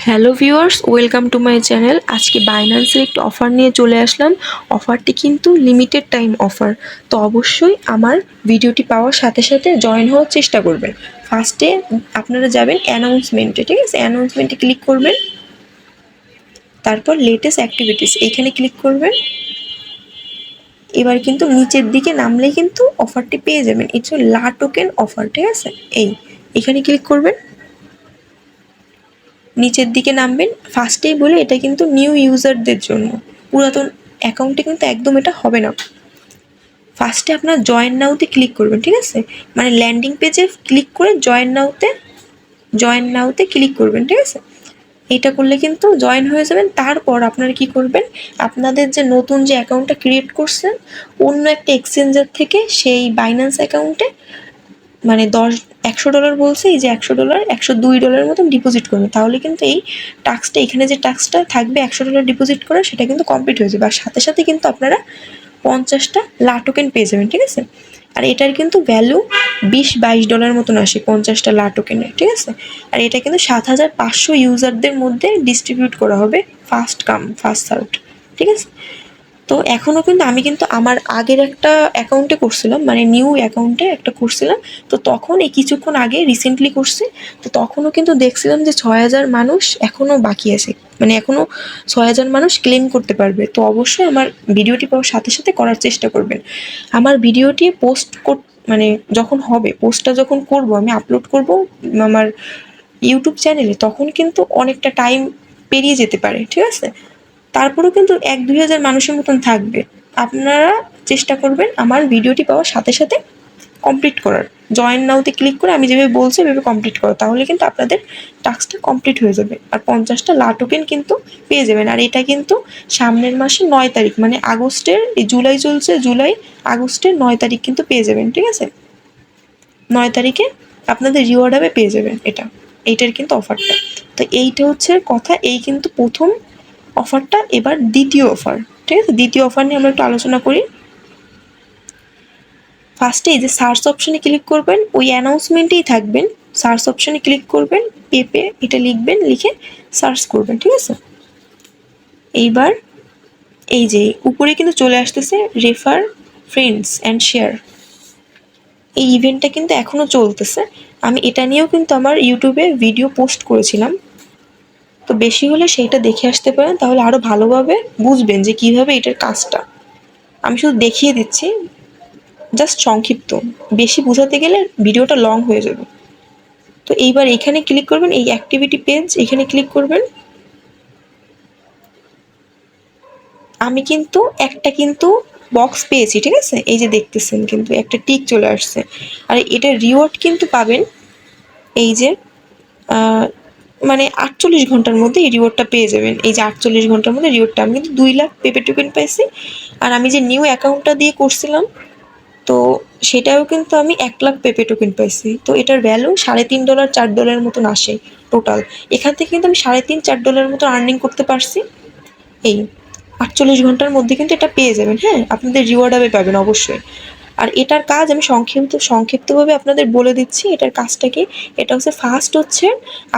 Hello viewers, welcome to my channel. আজকে বাইন্যান্সের একটা offer নিয়ে চলে আসলাম। অফারটি কিন্তু লিমিটেড টাইম অফার। তো অবশ্যই আমার ভিডিওটি পাওয়ার সাথে সাথে জয়েন হওয়ার চেষ্টা করবেন। ফার্স্টে আপনারা যাবেন অ্যানাউন্সমেন্টে, ঠিক আছে? অ্যানাউন্সমেন্টে ক্লিক করবেন, তারপর লেটেস্ট অ্যাক্টিভিটিস এইখানে ক্লিক করবেন। এবার কিন্তু নিচের দিকে নামলেই কিন্তু অফারটি পেয়ে যাবেন। এটা হচ্ছে লা টোকেন অফার, ঠিক আছে? এখানে ক্লিক করবেন, নিচের দিকে নামবেন। ফার্স্টেই বলি এটা কিন্তু নিউ ইউজারদের জন্য, পুরাতন অ্যাকাউন্টে কিন্তু একদম এটা হবে না। ফার্স্টে আপনার জয়েন নাওতে ক্লিক করবেন, ঠিক আছে? মানে ল্যান্ডিং পেজে ক্লিক করে জয়েন নাওতে ক্লিক করবেন, ঠিক আছে? এটা করলে কিন্তু জয়েন হয়ে যাবেন। তারপর আপনারা কি করবেন, আপনাদের যে নতুন যে অ্যাকাউন্টটা ক্রিয়েট করছেন অন্য একটা এক্সচেঞ্জার থেকে সেই বাইন্যান্স অ্যাকাউন্টে মানে $100 বলছে, এই যে $100 $102 মতন ডিপোজিট করবে। তাহলে কিন্তু এই টাস্কটা, এখানে যে টাস্কটা থাকবে $100 ডিপোজিট করা, সেটা কিন্তু কমপ্লিট হয়ে যাবে। আর সাথে সাথে কিন্তু আপনারা 50টা লা টোকেন পেয়ে যাবেন, ঠিক আছে? আর এটার কিন্তু ভ্যালু $20-22 মতন আসে 50টা লা টোকেনের, ঠিক আছে? আর এটা কিন্তু 7500 ইউজারদের মধ্যে ডিস্ট্রিবিউট করা হবে, ফার্স্ট কাম ফার্স্ট সার্ভড, ঠিক আছে? তো এখনও কিন্তু আমি কিন্তু আমার আগের একটা অ্যাকাউন্টে করছিলাম, মানে নিউ অ্যাকাউন্টে একটা করছিলাম। তো তখন এই কিছুক্ষণ আগে রিসেন্টলি করছি। তো তখনও কিন্তু দেখছিলাম যে 6000 মানুষ এখনও বাকি আছে, মানে এখনও 6000 মানুষ ক্লেম করতে পারবে। তো অবশ্যই আমার ভিডিওটি পাওয়ার সাথে সাথে করার চেষ্টা করবেন। আমার ভিডিওটি মানে যখন হবে, পোস্টটা যখন করব, আমি আপলোড করব আমার ইউটিউব চ্যানেলে, তখন কিন্তু অনেকটা টাইম পেরিয়ে যেতে পারে, ঠিক আছে? তারপরেও কিন্তু 1-2000 মানুষের মতন থাকবে। আপনারা চেষ্টা করবেন আমার ভিডিওটি পাওয়ার সাথে সাথে কমপ্লিট করার। জয়েন নাওতে ক্লিক করে আমি যেভাবে বলছি ওইভাবে কমপ্লিট করো, তাহলে কিন্তু আপনাদের টাস্কটা কমপ্লিট হয়ে যাবে। আর 50টা লা টোকেন কিন্তু পেয়ে যাবেন। আর এটা কিন্তু সামনের মাসে 9 তারিখ, মানে আগস্টের, এই জুলাই চলছে, আগস্টের 9 তারিখ কিন্তু পেয়ে যাবেন, ঠিক আছে? 9 তারিখে আপনাদের রিওয়ার্ড হবে, পেয়ে যাবেন এটা। এইটার কিন্তু অফারটা। তো এইটা হচ্ছে কথা। এই কিন্তু প্রথম অফারটা। এবার দ্বিতীয় অফার, ঠিক আছে? দ্বিতীয় অফার নিয়ে আমরা একটু আলোচনা করি। ফার্স্টে এই যে সার্চ অপশনে ক্লিক করবেন, ওই অ্যানাউন্সমেন্টেই থাকবেন। সার্চ অপশনে ক্লিক করবেন, পেপে এটা লিখবেন, লিখে সার্চ করবেন, ঠিক আছে? এইবার এই যে উপরে কিন্তু চলে আসতেছে রেফার ফ্রেন্ডস অ্যান্ড শেয়ার, এই ইভেন্টটা কিন্তু এখনও চলতেছে। আমি এটা নিয়েও কিন্তু আমার ইউটিউবে ভিডিও পোস্ট করেছিলাম। তো বেশি হলে সেইটা দেখে আসতে পারেন, তাহলে আরও ভালোভাবে বুঝবেন যে কীভাবে এটার কাজটা। আমি শুধু দেখিয়ে দিচ্ছি, জাস্ট সংক্ষিপ্ত। বেশি বোঝাতে গেলে ভিডিওটা লং হয়ে যাবে। তো এইবার এখানে ক্লিক করবেন, এই অ্যাক্টিভিটি পেজ, এখানে ক্লিক করবেন। আমি কিন্তু একটা বক্স পেয়েছি, ঠিক আছে? এই যে দেখতেছেন কিন্তু একটা টিক চলে আসছে। আর এটা রিওয়ার্ড কিন্তু পাবেন এই যে মানে 48 ঘন্টার মধ্যে এই রিওয়ার্ডটা পেয়ে যাবেন। এই যে 48 ঘন্টার মধ্যে রিওয়ার্ডটা, আমি কিন্তু 2 লাখ পেপে টোকেন পাইছি। আর আমি যে নিউ অ্যাকাউন্টটা দিয়ে করছিলাম, তো সেটাও কিন্তু আমি 1 লাখ পেপে টোকেন পাইছি। তো এটার ভ্যালু $3.5 $4 মতন আসে টোটাল। এখান থেকে কিন্তু আমি $3.5-4 মতো আর্নিং করতে পারছি। এই 48 ঘন্টার মধ্যে কিন্তু এটা পেয়ে যাবেন, হ্যাঁ? আপনাদের রিওয়ার্ড হবে, পাবেন অবশ্যই। আর এটার কাজ আমি সংক্ষিপ্তভাবে আপনাদের বলে দিচ্ছি এটার কাজটা কি। এটা হচ্ছে ফার্স্ট হচ্ছে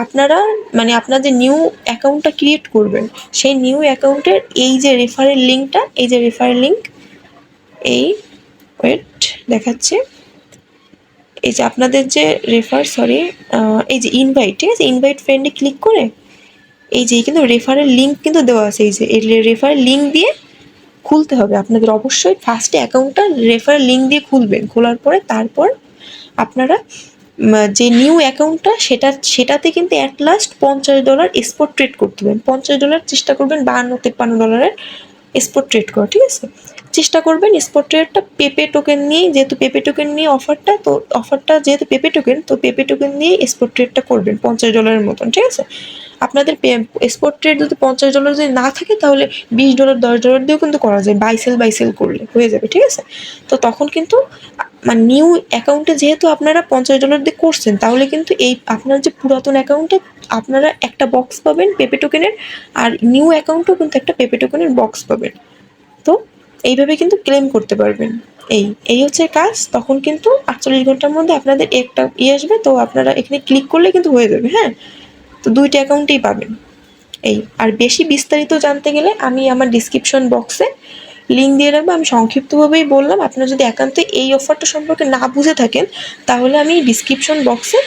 আপনারা, মানে আপনাদের নিউ অ্যাকাউন্টটা ক্রিয়েট করবেন, সেই নিউ অ্যাকাউন্টের এই যে রেফারেল লিঙ্কটা, এই যে রেফারেল লিঙ্ক, এই ওয়েট দেখাচ্ছে, এই যে আপনাদের যে এই যে ইনভাইট, ঠিক আছে? ইনভাইট ফ্রেন্ডে ক্লিক করে এই যে কিন্তু রেফারেল লিঙ্ক কিন্তু দেওয়া আছে, এই যে এই রেফারেল লিঙ্ক দিয়ে খুলতে হবে আপনাদের। অবশ্যই ফার্স্টে অ্যাকাউন্টটা রেফারেল লিঙ্ক দিয়ে খুলবেন। খোলার পরে তারপর আপনারা যে নিউ অ্যাকাউন্টটা সেটাতে কিন্তু অ্যাট লাস্ট $50 স্পট ট্রেড করতে হবে। $50 চেষ্টা করবেন, $52-53 স্পট ট্রেড করা, ঠিক আছে? চেষ্টা করবেন স্পট ট্রেডটা পেপে টোকেন নিয়েই, যেহেতু পেপে টোকেন নিয়ে অফারটা, তো অফারটা যেহেতু পেপে টোকেন, তো পেপে টোকেন নিয়েই স্পট ট্রেডটা করবেন $50 মতন, ঠিক আছে? আপনাদের স্পট ট্রেড যদি $50 যদি না থাকে, তাহলে $20 $10 দিয়েও কিন্তু করা যায়, বাই সেল করলে হয়ে যাবে, ঠিক আছে? তো তখন কিন্তু মানে নিউ অ্যাকাউন্টে যেহেতু আপনারা $50 দিয়ে করছেন, তাহলে কিন্তু এই আপনার যে পুরাতন অ্যাকাউন্টে আপনারা একটা বক্স পাবেন পেপে টোকেনের, আর নিউ অ্যাকাউন্টেও কিন্তু একটা পেপে টোকেনের বক্স পাবেন। তো এইভাবে কিন্তু ক্লেম করতে পারবেন। এই হচ্ছে কাজ। তখন কিন্তু 48 ঘন্টার মধ্যে আপনাদের একটা আসবে, তো আপনারা এখানে ক্লিক করলে কিন্তু হয়ে যাবে, হ্যাঁ? তো 2টা অ্যাকাউন্টেই পাবেন। এই আর বেশি বিস্তারিত জানতে গেলে আমি আমার ডিসক্রিপশন বক্সে লিঙ্ক দিয়ে রাখবো। আমি সংক্ষিপ্তভাবেই বললাম, আপনারা যদি একান্ত এই অফারটা সম্পর্কে না বুঝে থাকেন তাহলে আমি ডিসক্রিপশন বক্সে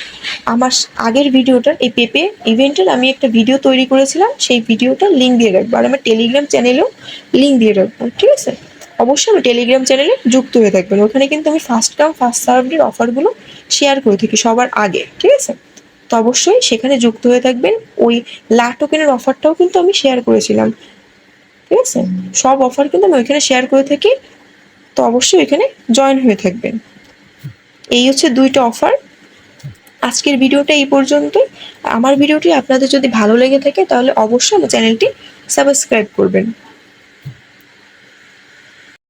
আমার আগের ভিডিওটার এই পেপে ইভেন্টের আমি একটা ভিডিও তৈরি করেছিলাম, সেই ভিডিওটার লিঙ্ক দিয়ে রাখবো। আর আমার টেলিগ্রাম চ্যানেলেও লিঙ্ক দিয়ে রাখবো, ঠিক আছে? অবশ্যই আমি টেলিগ্রাম চ্যানেলে যুক্ত হয়ে থাকবেন, ওখানে কিন্তু আমি ফার্স্ট কাম ফার্স্ট সার্ভডের অফারগুলো শেয়ার করে থাকি সবার আগে, ঠিক আছে? তো অবশ্যই সেখানে যুক্ত হয়ে থাকবেন। ওই লা টোকেনের অফারটাও কিন্তু আমি শেয়ার করেছিলাম, ঠিক আছে? সব অফার কিন্তু আমি ওইখানে শেয়ার করে থাকি, তো অবশ্যই এখানে জয়েন হয়ে থাকবেন। এই হচ্ছে 2টা অফার। আজকের ভিডিওটা এই পর্যন্তই। আমার ভিডিওটি আপনাদের যদি ভালো লেগে থাকে তাহলে অবশ্যই আমার চ্যানেলটি সাবস্ক্রাইব করবেন।